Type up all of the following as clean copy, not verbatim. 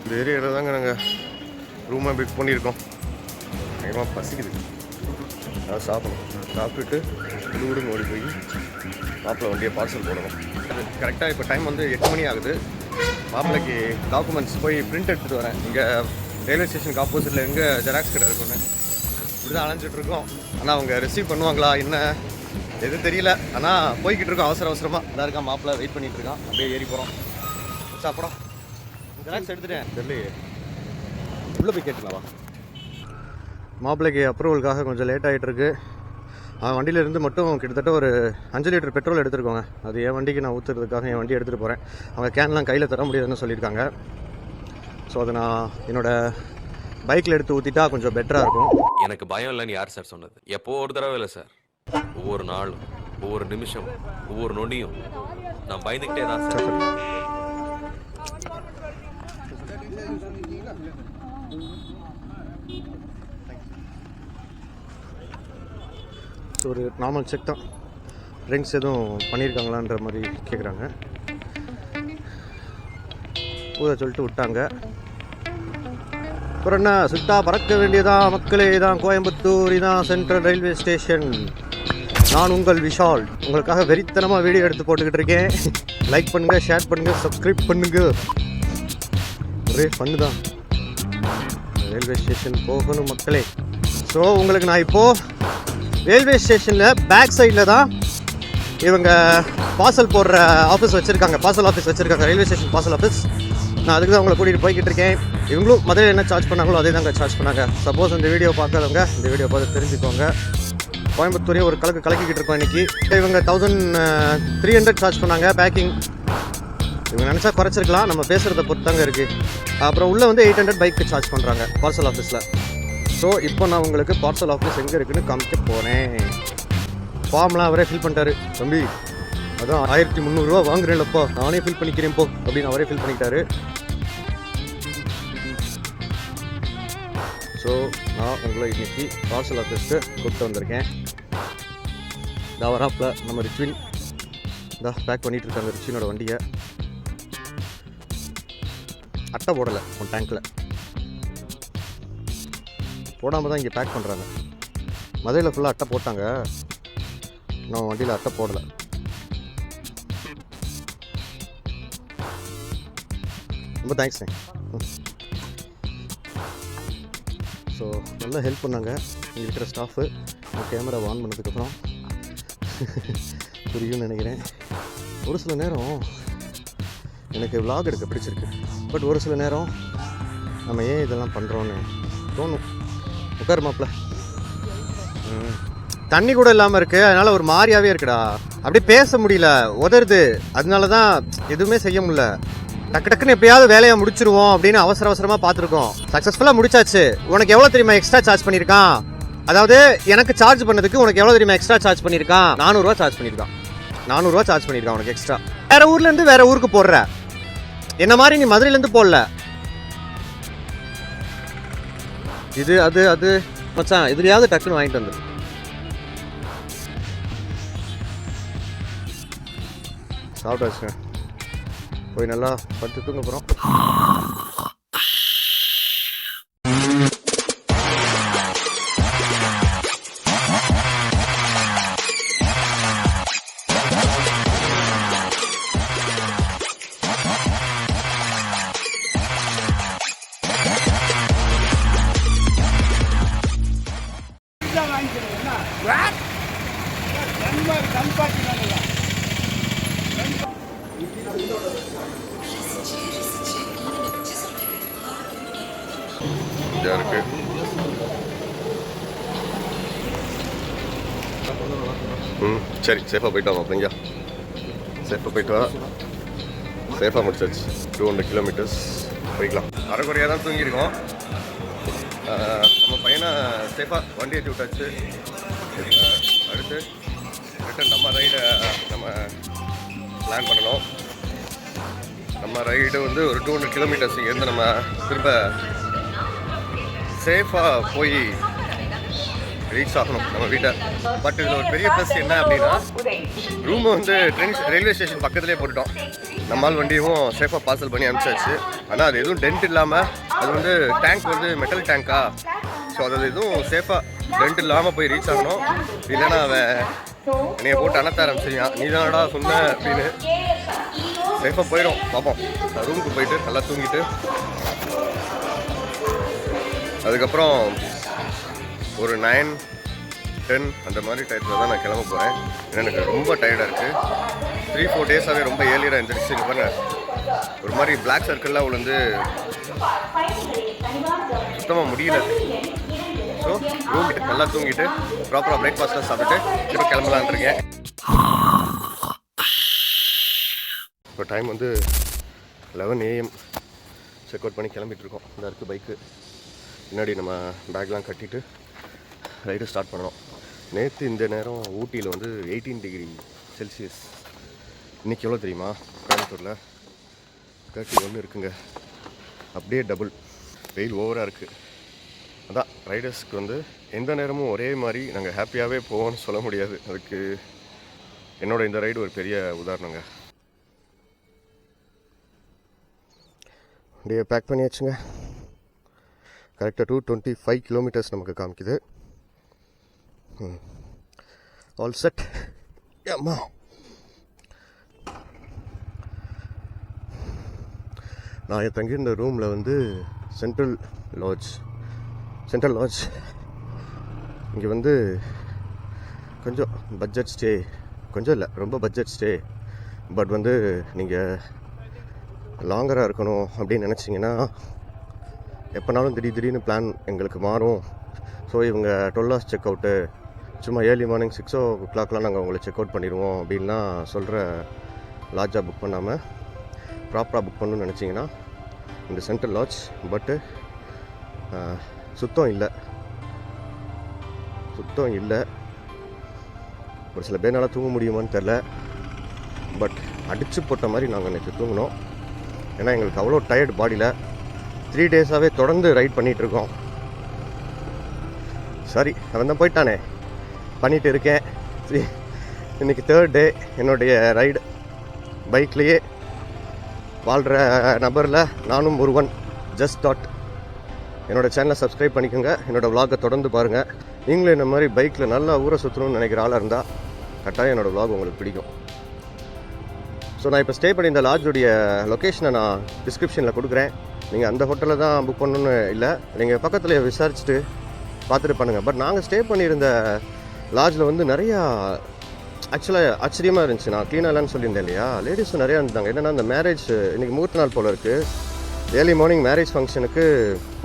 இந்த ஏரியாவில் தாங்க நாங்கள் ரூமாக புக் பண்ணியிருக்கோம். பயங்கரமாக பசிக்குது, அதாவது சாப்பிட்டுட்டு விடுங்க ஓடி போய் மாப்பிள்ளை வண்டியை பார்சல் போடணும். கரெக்டாக இப்போ டைம் வந்து 8 மணி ஆகுது. மாப்பிள்ளைக்கு டாக்குமெண்ட்ஸ் போய் பிரிண்ட் எடுத்துகிட்டு வரேன். இங்கே ரயில்வே ஸ்டேஷனுக்கு ஆப்போசிட்டில் எங்கே ஜெராக்ஸ் கடை இருக்குன்னு இப்படி தான் அலைஞ்சிட்ருக்கோம். ஆனால் அவங்க ரிசீவ் பண்ணுவாங்களா என்ன எதுவும் தெரியல. ஆனால் போய்கிட்டு இருக்கோம் அவசரமாக. இதாக இருக்கா மாப்பிள்ளை வெயிட் பண்ணிகிட்டு இருக்கான். அப்படியே ஏறி போகிறோம். சாப்பிடும் ஜெராக்ஸ் எடுத்துட்டேன் தெரியலையே, உள்ளே போய் கேட்டுக்கலாமா? மாப்பிள்ளைக்கு அப்ரூவலுக்காக கொஞ்சம் லேட் ஆகிட்டுருக்கு. வண்டியிலேருந்து மட்டும் கிட்டத்தட்ட ஒரு 5 லிட்டர் பெட்ரோல் எடுத்துருக்கோங்க. அது என் வண்டிக்கு நான் ஊற்றுறதுக்காக என் வண்டி எடுத்துகிட்டு போகிறேன். அவங்க கேன்லாம் கையில் தர முடியாதுன்னு சொல்லியிருக்காங்க. ஸோ அதை நான் என்னோடய பைக்கில் எடுத்து ஊற்றிட்டா கொஞ்சம் பெட்டராக இருக்கும். எனக்கு பயம் இல்லைன்னு யார் சார் சொன்னது? எப்போ ஒரு தடவை இல்லை சார், ஒவ்வொரு நாளும் ஒவ்வொரு நிமிஷம் ஒவ்வொரு நொடியும் நான் பயந்துக்கிட்டே தான் சார். ஒரு நார்மல் செக் தான். ட்ரிங்க்ஸ் எதுவும் பண்ணியிருக்காங்களான்ற மாதிரி கேட்குறாங்க. பூதை சொல்லிட்டு விட்டாங்க. அப்புறம் என்ன, சுட்டா பறக்க வேண்டியதான் மக்களே. தான் கோயம்புத்தூர், தான் சென்ட்ரல் ரயில்வே ஸ்டேஷன். நான் உங்கள் விஷால் உங்களுக்காக வெறித்தனமாக வீடியோ எடுத்து போட்டுக்கிட்டு இருக்கேன். லைக் பண்ணுங்கள், ஷேர் பண்ணுங்கள், சப்ஸ்கிரைப் பண்ணுங்கள். ஒரே ஃபன்னு தான். ரயில்வே ஸ்டேஷன் போகணும் மக்களே. ஸோ உங்களுக்கு நான் இப்போது ரயில்வே ஸ்டேஷனில் பேக் சைடில் தான் இவங்க பார்சல் போடுற ஆஃபீஸ் வச்சுருக்காங்க. பார்சல் ஆஃபீஸ் வச்சுருக்காங்க, ரயில்வே ஸ்டேஷன் பார்சல் ஆஃபீஸ். நான் அதுக்கு தான் உங்களை கூட்டிகிட்டு போய்கிட்டு இருக்கேன். இவங்களும் மதுரையில் என்ன சார்ஜ் பண்ணாங்களோ அதே தாங்க சார்ஜ் பண்ணாங்க. சப்போஸ் இந்த வீடியோ பார்க்காதவங்க இந்த வீடியோ பார்த்து தெரிஞ்சுக்கோங்க. கோயம்புத்தூரையும் ஒரு கலக்கிக்கிட்டு இருக்கோம் இன்றைக்கி. இவங்க 1300 சார்ஜ் பண்ணாங்க பேக்கிங். இவங்க நினச்சா குறைச்சிருக்கலாம், நம்ம பேசுகிறத பொறுத்து தாங்க இருக்குது. அப்புறம் உள்ளே வந்து 800 பைக்கு சார்ஜ் பண்ணுறாங்க பார்சல் ஆஃபீஸில். ஸோ இப்போ நான் உங்களுக்கு பார்சல் ஆஃபீஸ் எங்கே இருக்குதுன்னு காமிக்க போகிறேன். ஃபார்ம்லாம் அவரே ஃபில் பண்ணிட்டாரு. தம்பி அதான் 1300 ரூபா வாங்குறேன்லப்பா, நானே ஃபில் பண்ணிக்கிறேன் போ அப்படின்னு அவரே ஃபில் பண்ணிக்கிட்டாரு. ஸோ நான் உங்களை இன்றைக்கி பார்சல் ஆஃபீஸ்க்கு கூப்பிட்டு வந்திருக்கேன். இந்த வராப்பில் நம்ம ரிச்வின் இந்த பேக் பண்ணிகிட்டு இருக்காங்க. ரிச்வினோட வண்டியை அட்டை போடலை உன் டேங்க்கில், போடாமல் தான் இங்கே பேக் பண்ணுறாங்க. மதுரையில் ஃபுல்லாக அட்டை போட்டாங்க, நம்ம வண்டியில் அட்டை போடலை. ரொம்ப தேங்க்ஸ்ண்ணே. ஸோ நல்லா ஹெல்ப் பண்ணாங்க இங்கே இருக்கிற ஸ்டாஃபு. கேமரா ஆன் பண்ணதுக்கப்புறம் புரியும்னு நினைக்கிறேன். ஒரு சில நேரம் எனக்கு விலாக் எடுக்க பிடிச்சிருக்கு, பட் ஒரு சில நேரம் நம்ம ஏன் இதெல்லாம் பண்ணுறோன்னு தோணும். உட்காரு மாப்பிள்ள. தண்ணி கூட இல்லாமல் இருக்குது, அதனால் ஒரு மாதிரியாகவே இருக்குடா. அப்படியே பேச முடியல, உதறுது. அதனால தான் எதுவுமே செய்ய முடியல. டக்குன்னு எப்படியாவது வேலையை முடிச்சிருவோம் அப்படின்னு அவசரமாக பார்த்துருக்கோம். சக்ஸஸ்ஃபுல்லாக முடிச்சாச்சு. உனக்கு எவ்வளோ தெரியுமா எக்ஸ்ட்ரா சார்ஜ் பண்ணியிருக்கான்? அதாவது எனக்கு சார்ஜ் பண்ணதுக்கு உனக்கு எவ்வளோ தெரியுமா எக்ஸ்ட்ரா சார்ஜ் பண்ணியிருக்கான்? 400 ரூபா சார்ஜ் பண்ணியிருக்கான். 400 ரூபா சார்ஜ் பண்ணியிருக்கான் உனக்கு எக்ஸ்ட்ரா. வேறு ஊர்லேருந்து வேறு ஊருக்கு போடுற என்ன மாதிரி நீ மதுரையிலேருந்து போடல. இது அது மச்சான், இதுலையாவது டக்குன்னு வாங்கிட்டு வந்துடு. சாப்பிட்டாச்சுங்க, போய் நல்லா படுத்து தூங்க போகிறோம். இருக்கு சரி, சேஃபாக போயிட்டு வா அப்படிங்க. சேஃபாக போயிட்டு வா. சேஃபாக முடிச்சாச்சு. 200 கிலோமீட்டர்ஸ் போய்க்கலாம். அரைக்குறையாக தான் தூங்கியிருக்கோம். நம்ம பையனை சேஃபாக வண்டி ஏற்றி விட்டாச்சு. அடுத்து ரிட்டன் நம்ம ரைடை நம்ம பிளான் பண்ணணும். நம்ம ரைடு வந்து ஒரு 200 கிலோமீட்டர்ஸ் இங்கேருந்து நம்ம திரும்ப சேஃபாக போய் ரீச் ஆகணும் நம்ம வீட்டை. பட் இதில் ஒரு பெரிய ப்ளஸ் என்ன அப்படின்னா, ரூமை வந்து ரயில்வே ஸ்டேஷன் பக்கத்துலேயே போட்டுட்டோம். நம்மால் வண்டியும் சேஃபாக பார்சல் பண்ணி அனுப்பிச்சாச்சு. ஆனால் அது எதுவும் டென்ட் இல்லாமல், அது வந்து டேங்க் வந்து மெட்டல் டேங்க்கா, ஸோ அது எதுவும் சேஃபாக டென்ட் இல்லாமல் போய் ரீச் ஆகணும். இல்லைன்னா அவன் என்னைய போட்டு அனத்த ஆரம்பிச்சிருக்கான், நீ தானடா சொன்ன அப்படின்னு. சேஃபாக போயிடும், பார்ப்போம். ரூமுக்கு போயிட்டு நல்லா தூங்கிட்டு அதுக்கப்புறம் ஒரு 9-10 அந்த மாதிரி டயத்தில் தான் நான் கிளம்ப போகிறேன். ஏன்னா எனக்கு ரொம்ப டயர்டாக இருக்குது. 3-4 டேஸாகவே ரொம்ப ஏர்லியராக எழுந்திரிச்சு இது பண்ண ஒரு மாதிரி பிளாக் சர்க்கிள்லாம் விழுந்து சுத்தமாக முடியல. ஸோ ரூம் நல்லா தூங்கிட்டு ப்ராப்பராக பிரேக்ஃபாஸ்ட்டாக சாப்பிட்டுட்டு இப்போ கிளம்பலான் இருக்கேன். இப்போ டைம் வந்து 11 AM. செக் அவுட் பண்ணி கிளம்பிட்டு இருக்கோம். இந்த இருக்குது பைக்கு. முன்னாடி நம்ம பேக்லாம் கட்டிட்டு ரைடு ஸ்டார்ட் பண்ணோம். நேற்று இந்த நேரம் ஊட்டியில் வந்து 18 டிகிரி செல்சியஸ். இன்றைக்கி எவ்வளோ தெரியுமா? கோயம்புத்தூரில் 31 இருக்குங்க. அப்படியே டபுள். வெயில் ஓவராக இருக்குது. அதான் ரைடர்ஸ்க்கு வந்து எந்த நேரமும் ஒரே மாதிரி நாங்கள் ஹாப்பியாகவே போவோம்னு சொல்ல முடியாது. அதுக்கு என்னோட இந்த ரைடு ஒரு பெரிய உதாரணங்க. அப்படியே பேக் பண்ணியாச்சுங்க. கரெக்டாக 225 கிலோமீட்டர்ஸ் நமக்கு காமிக்குது. All set. அம்மா நான் தங்கியிருந்த ரூமில் வந்து சென்ட்ரல் லாட்ஜ் இங்கே வந்து கொஞ்சம் பட்ஜெட் ஸ்டே, கொஞ்சம் இல்லை ரொம்ப பட்ஜெட் ஸ்டே. பட் வந்து நீங்கள் லாங்கராக இருக்கணும் அப்படின்னு நினச்சிங்கன்னா எப்போனாலும் திடீர்னு பிளான் எங்களுக்கு மாறும். ஸோ இவங்க 12 hours செக் அவுட்டு, சும்மா ஏர்லி மார்னிங் 6 o'clock நாங்கள் உங்களை செக் அவுட் பண்ணிடுவோம் அப்படின்லாம் சொல்கிற லாட்ஜாக புக் பண்ணாமல் ப்ராப்பராக புக் பண்ணணும்னு நினச்சிங்கன்னா இந்த சென்ட்ரல் லாட்ஜ். பட்டு சுத்தம் இல்லை. ஒரு சில பேர்னால தூங்க முடியுமான்னு தெரில. பட் அடித்து போட்ட மாதிரி நாங்கள் நேற்று தூங்கினோம். ஏன்னா எங்களுக்கு அவ்வளோ டயர்டு பாடியில். 3 டேஸாகவே தொடர்ந்து ரைட் பண்ணிகிட்ருக்கோம். சரி, அவன் தான் போயிட்டானே, பண்ணிகிட்டு இருக்கேன். இன்றைக்கி 3rd டே என்னுடைய ரைடு. பைக்லேயே வாழ்கிற நபரில் நானும் ஒருவன். Just start. என்னோடய சேனலை சப்ஸ்கிரைப் பண்ணிக்கோங்க. என்னோடய vlog-ஐ தொடர்ந்து பாருங்கள். நீங்களும் இந்த மாதிரி பைக்கில் நல்லா ஊரை சுற்றணும்னு நினைக்கிற ஆளாக இருந்தால் கட்டாயம் என்னோடய vlog உங்களுக்கு பிடிக்கும். ஸோ நான் இப்போ ஸ்டே பண்ணி இந்த லாட்ஜுடைய லொக்கேஷனை நான் டிஸ்கிரிப்ஷனில் கொடுக்குறேன். நீங்கள் அந்த ஹோட்டலில் தான் புக் பண்ணணுன்னு இல்லை, நீங்கள் பக்கத்தில் விசாரிச்சுட்டு பார்த்துட்டு பண்ணுங்கள். பட் நாங்கள் ஸ்டே பண்ணியிருந்த லாட்ஜில் வந்து நிறையா ஆக்சுவலாக ஆச்சரியமாக இருந்துச்சு. நான் க்ளீனாக இல்லைன்னு சொல்லியிருந்தேன் இல்லையா, லேடிஸும் நிறையா இருந்தாங்க. என்னென்னா அந்த மேரேஜ் இன்றைக்கி முகூர்த்த நாள் போல் இருக்குது. ஏர்லி மார்னிங் மேரேஜ் ஃபங்க்ஷனுக்கு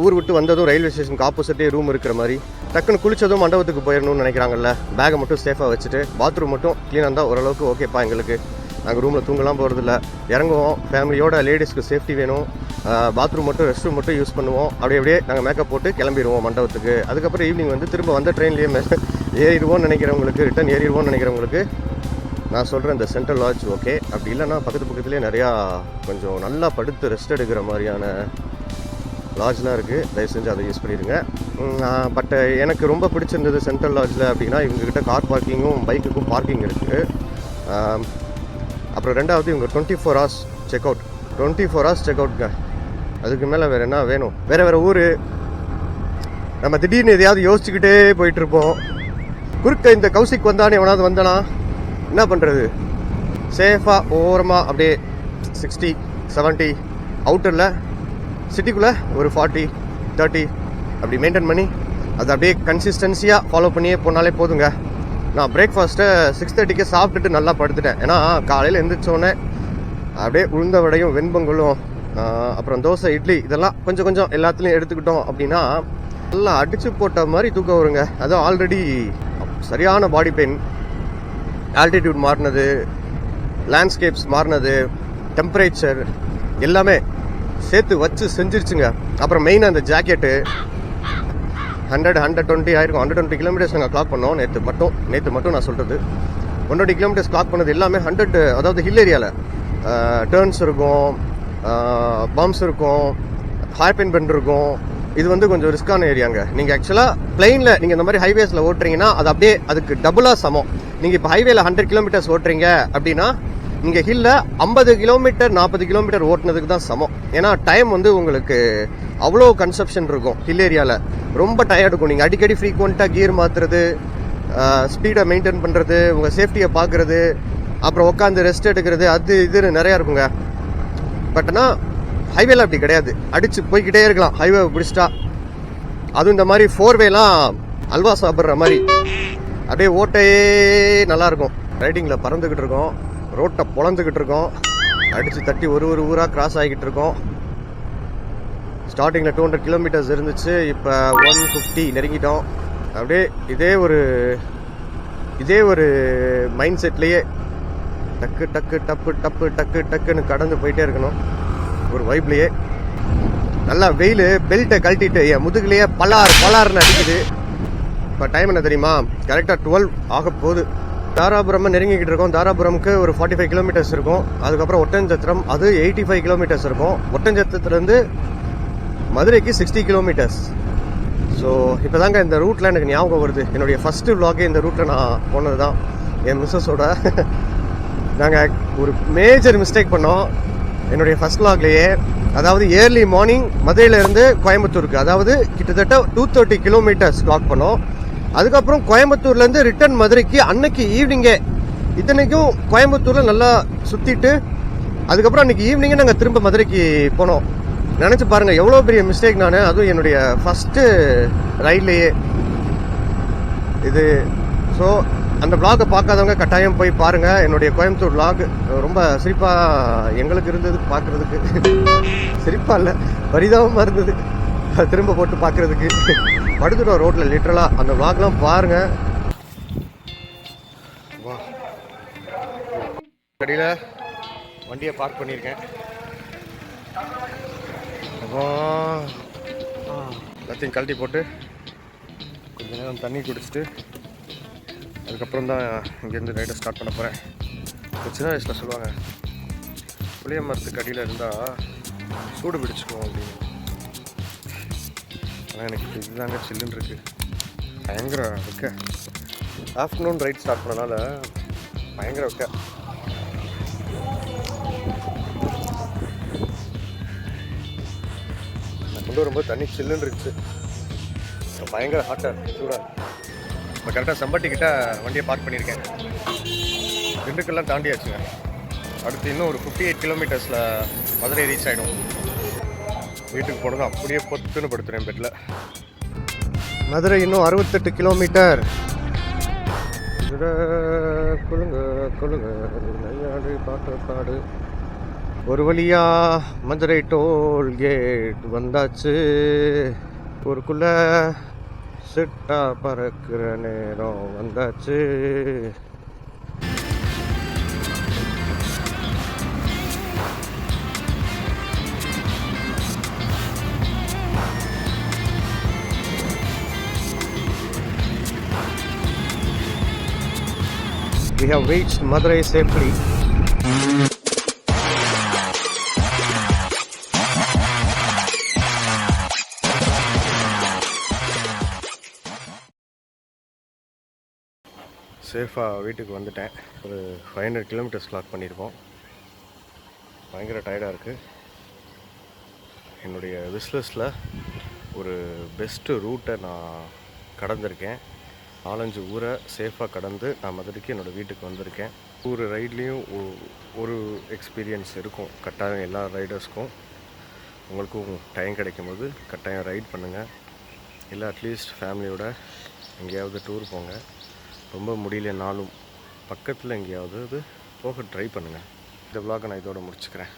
ஊர் விட்டு வந்ததும் ரயில்வே ஸ்டேஷனுக்கு ஆப்போசிட்டே ரூம் இருக்கிற மாதிரி, டக்குன்னு குளிச்சதும் மண்டபத்துக்கு போயிடணும்னு நினைக்கிறாங்கல்ல. பேகை மட்டும் சேஃபாக வச்சுட்டு பாத்ரூம் மட்டும் க்ளீனாக இருந்தால் ஓரளவுக்கு ஓகேப்பா எங்களுக்கு. நாங்கள் ரூமில் தூங்கலாம் போகிறதில்ல, இறங்குவோம். ஃபேமிலியோட லேடிஸ்க்கு சேஃப்டி வேணும். பாத்ரூம் மட்டும் ரெஸ்ட் ரூம் மட்டும் யூஸ் பண்ணுவோம். அப்படியே நாங்கள் மேக்கப் போட்டு கிளம்பிடுவோம் மண்டபத்துக்கு. அதுக்கப்புறம் ஈவினிங் வந்து திரும்ப வந்த ட்ரெயின்லேயே ஏறிடுவோன்னு நினைக்கிறவங்களுக்கு, ரிட்டன் ஏறிடுவோன்னு நினைக்கிறவங்களுக்கு நான் சொல்கிறேன் இந்த சென்ட்ரல் லாட்ஜ் ஓகே. அப்படி இல்லைன்னா பக்கத்துலேயே நிறையா கொஞ்சம் நல்லா படுத்து ரெஸ்ட் எடுக்கிற மாதிரியான லாட்ஜ்லாம் இருக்குது. தயவு செஞ்சு அதை யூஸ் பண்ணிடுங்க. பட் எனக்கு ரொம்ப பிடிச்சிருந்தது சென்ட்ரல் லாட்ஜில் அப்படின்னா இவங்ககிட்ட கார் பார்க்கிங்கும் பைக்குக்கும் பார்க்கிங் இருக்குது. அப்புறம் ரெண்டாவது இவங்க 24 hours check out. 24 hours check அவுட்ங்க. அதுக்கு மேலே வேறு என்ன வேணும்? வேறு ஊர் நம்ம திடீர்னு எதையாவது யோசிச்சுக்கிட்டே போயிட்டுருப்போம். குறுக்க இந்த கௌசிக் வந்தானே எவனாவது வந்தானா என்ன பண்ணுறது? சேஃபாக ஓரமாக அப்படியே 60-70 அவுட்டரில், சிட்டிக்குள்ளே ஒரு 40-30 அப்படி மெயின்டைன் பண்ணி அதை அப்படியே கன்சிஸ்டன்சியாக ஃபாலோ பண்ணியே போனாலே போதுங்க. நான் பிரேக்ஃபாஸ்ட்டை 6:30க்கு சாப்பிட்டுட்டு நல்லா படுத்துட்டேன். ஏன்னா காலையில் எழுந்திரிச்சோடனே அப்படியே உளுந்த வடையும் வெண்பொங்கலும் அப்புறம் தோசை இட்லி இதெல்லாம் கொஞ்சம் எல்லாத்துலேயும் எடுத்துக்கிட்டோம் அப்படின்னா நல்லா அடித்து போட்ட மாதிரி தூக்கம் வருங்க. அதுவும் ஆல்ரெடி சரியான பாடி பெயின், ஆல்டிடியூட் மாறினது, லேண்ட்ஸ்கேப்ஸ் மாறினது, டெம்பரேச்சர் எல்லாமே சேர்த்து வச்சு செஞ்சிருச்சுங்க. அப்புறம் மெயினாக அந்த ஜாக்கெட்டு 100-120 ஆயிருக்கும். 120 கிலோமீட்டர்ஸ் நாங்கள் கிளாக் பண்ணோம் நேற்று மட்டும் நான் சொல்கிறது. 120 கிலோமீட்டர்ஸ் கிளாக் பண்ணது எல்லாமே 100, அதாவது ஹில் ஏரியாவில் டேர்ன்ஸ் இருக்கும், பம்ப்ஸ் இருக்கும், ஹேர்பின் பெண்ட் இருக்கும். இது வந்து கொஞ்சம் ரிஸ்கான ஏரியாங்க. நீங்கள் ஆக்சுவலாக பிளெயினில் நீங்கள் இந்த மாதிரி ஹைவேஸில் ஓட்டுறீங்கன்னா அது அப்படியே அதுக்கு டபுளாக சமம். நீங்கள் இப்போ ஹைவேல 100 கிலோமீட்டர்ஸ் ஓட்டுறீங்க அப்படின்னா நீங்கள் ஹில்ல 50 கிலோமீட்டர் 40 கிலோமீட்டர் ஓட்டுனதுக்கு தான் சமம். ஏன்னா டைம் வந்து உங்களுக்கு அவ்வளோ கன்சப்ஷன் இருக்கும். ஹில் ஏரியாவில் ரொம்ப டயர்ட் இருக்கும். நீங்கள் அடிக்கடி ஃப்ரீக்வெண்ட்டாக கியர் மாற்றுறது, ஸ்பீடை மெயின்டைன் பண்ணுறது, உங்கள் சேஃப்டியை பார்க்குறது, அப்புறம் உட்காந்து ரெஸ்ட் எடுக்கிறது, அது இது நிறையா இருக்குங்க. பட் ஆனால் ஹைவேல அப்படி கிடையாது. அடித்து போய்கிட்டே இருக்கலாம் ஹைவே பிடிச்சிட்டா. அதுவும் இந்த மாதிரி 4வேலாம் அல்வா சாப்பிட்ற மாதிரி அப்படியே ஓட்டையே நல்லாயிருக்கும். ரைடிங்கில் பறந்துக்கிட்டு இருக்கோம், ரோட்டை பொழந்துக்கிட்டு இருக்கோம், அடித்து தட்டி ஒரு ஊராக கிராஸ் ஆகிக்கிட்டு இருக்கோம். ஸ்டார்டிங்கில் 200 கிலோமீட்டர்ஸ் இருந்துச்சு, இப்போ 150 நெருங்கிட்டோம். அப்படியே இதே ஒரு மைண்ட் செட்லேயே டக்கு டக்கு டப்பு டப்பு டக்கு டக்குன்னு கடந்து போயிட்டே இருக்கணும். ஒரு வைப்லேயே நல்லா வெயில் பெல்ட்டை கழட்டிட்டு என் முதுகுலேயே பலார்னு அடிக்குது. இப்போ டைம் என்ன தெரியுமா? கரெக்டாக 12 ஆக போகுது. தாராபுரம் நெருங்கிக்கிட்டு இருக்கோம். தாராபுரமுக்கு ஒரு 45 கிலோமீட்டர்ஸ் இருக்கும். அதுக்கப்புறம் ஒட்டஞ்சத்திரம், அது 85 கிலோமீட்டர்ஸ் இருக்கும். ஒட்டஞ்சத்திரத்துலேருந்து மதுரைக்கு 60 கிலோமீட்டர்ஸ். ஸோ இப்போ தாங்க இந்த ரூட்டில் எனக்கு ஞாபகம் வருது. என்னுடைய ஃபஸ்ட்டு விலாகே இந்த ரூட்டில் நான் போனது தான் என் மிஸ்ஸஸோட. நாங்கள் ஒரு மேஜர் மிஸ்டேக் பண்ணோம் என்னுடைய ஃபஸ்ட் விலாக்லேயே. அதாவது ஏர்லி மார்னிங் மதுரையிலேருந்து கோயம்புத்தூருக்கு, அதாவது கிட்டத்தட்ட 230 கிலோமீட்டர்ஸ் வாக் பண்ணோம். அதுக்கப்புறம் கோயம்புத்தூர்லேருந்து ரிட்டர்ன் மதுரைக்கு அன்னைக்கு ஈவினிங்கே. இத்தனைக்கும் கோயம்புத்தூரில் நல்லா சுற்றிட்டு அதுக்கப்புறம் அன்றைக்கி ஈவினிங்கே நாங்கள் திரும்ப மதுரைக்கு போனோம். நினச்சி பாருங்கள் எவ்வளோ பெரிய மிஸ்டேக் நான். அதுவும் என்னுடைய ஃபஸ்ட்டு ரைட்லேயே இது. ஸோ அந்த விலாகை பார்க்காதவங்க கட்டாயம் போய் பாருங்கள். என்னுடைய கோயம்புத்தூர் விலாக் ரொம்ப சிரிப்பாக எங்களுக்கு இருந்தது பார்க்குறதுக்கு. சிரிப்பாக இல்லை, பரிதாபமாக இருந்தது திரும்ப போட்டு பார்க்குறதுக்கு. படுத்துட்டோம் ரோட்டில் லிட்டரலாக. அந்த விலாக்லாம் பாருங்கள். வா, கடையில் வண்டியை பார்க் பண்ணியிருக்கேன். எல்லாத்தையும் கழட்டி போட்டு கொஞ்ச நேரம் தண்ணி குடிச்சிட்டு அதுக்கப்புறம் தான் இங்கேருந்து ரைடை ஸ்டார்ட் பண்ண போகிறேன். சின்ன வயசில் சொல்லுவாங்க, புளிய மரத்துக்கு அடியில் இருந்தால் சூடு பிடிச்சிக்குவோம் அப்படின்னு. ஆனால் எனக்கு இதுதாங்க சில்லுன்னு இருக்குது. பயங்கர வைக்க. ஆஃப்டர்நூன் ரைட் ஸ்டார்ட் பண்ணனால பயங்கர வைக்க. கொண்டு வரும்போது தண்ணி சில்லுன்னு இருந்துச்சு, பயங்கர ஹாட்டாக சூடாக. இப்போ கரெக்டாக செம்பட்டிக்கிட்ட வண்டியை பார்க் பண்ணியிருக்கேன். திண்டுக்கல்லாம் தாண்டியாச்சுங்க. அடுத்து இன்னும் ஒரு 58 கிலோமீட்டர்ஸில் மதுரை ரீச் ஆகிடும். வீட்டுக்கு போனது அப்படியே பொத்துன்னு படுத்துறேன் பெட்டில். மதுரை இன்னும் 68 கிலோமீட்டர். கொழுங்க கொழுங்க நையாடு பாட்டு. ஒரு வழியா மதுரை டோல் கேட் வந்தாச்சு. ஊருக்குள்ள சிட்டா பறக்கிற நேரம் வந்தாச்சு. We have reached Madurai safely. சேஃபாக வீட்டுக்கு வந்துட்டேன். ஒரு 500 கிலோமீட்டர்ஸ் கிளாக் பண்ணியிருக்கோம். பயங்கர டயர்டாக இருக்குது. என்னுடைய விஸ்லஸில் ஒரு பெஸ்ட்டு ரூட்டை நான் கடந்திருக்கேன். 4-5 ஊரை சேஃபாக கடந்து நான் மதுரைக்கு என்னோடய வீட்டுக்கு வந்திருக்கேன். ஒரு ரைட்லேயும் ஒரு எக்ஸ்பீரியன்ஸ் இருக்கும் கட்டாயம் எல்லா ரைடர்ஸ்க்கும். உங்களுக்கும் டைம் கிடைக்கும் போது கட்டாயம் ரைட் பண்ணுங்கள். இல்லை அட்லீஸ்ட் ஃபேமிலியோட எங்கேயாவது டூர் போங்க. ரொம்ப முடியலனாலும் பக்கத்தில் எங்கேயாவது போக ட்ரை பண்ணுங்கள். இந்த விலாகை நான் இதோட முடிச்சுக்கிறேன்.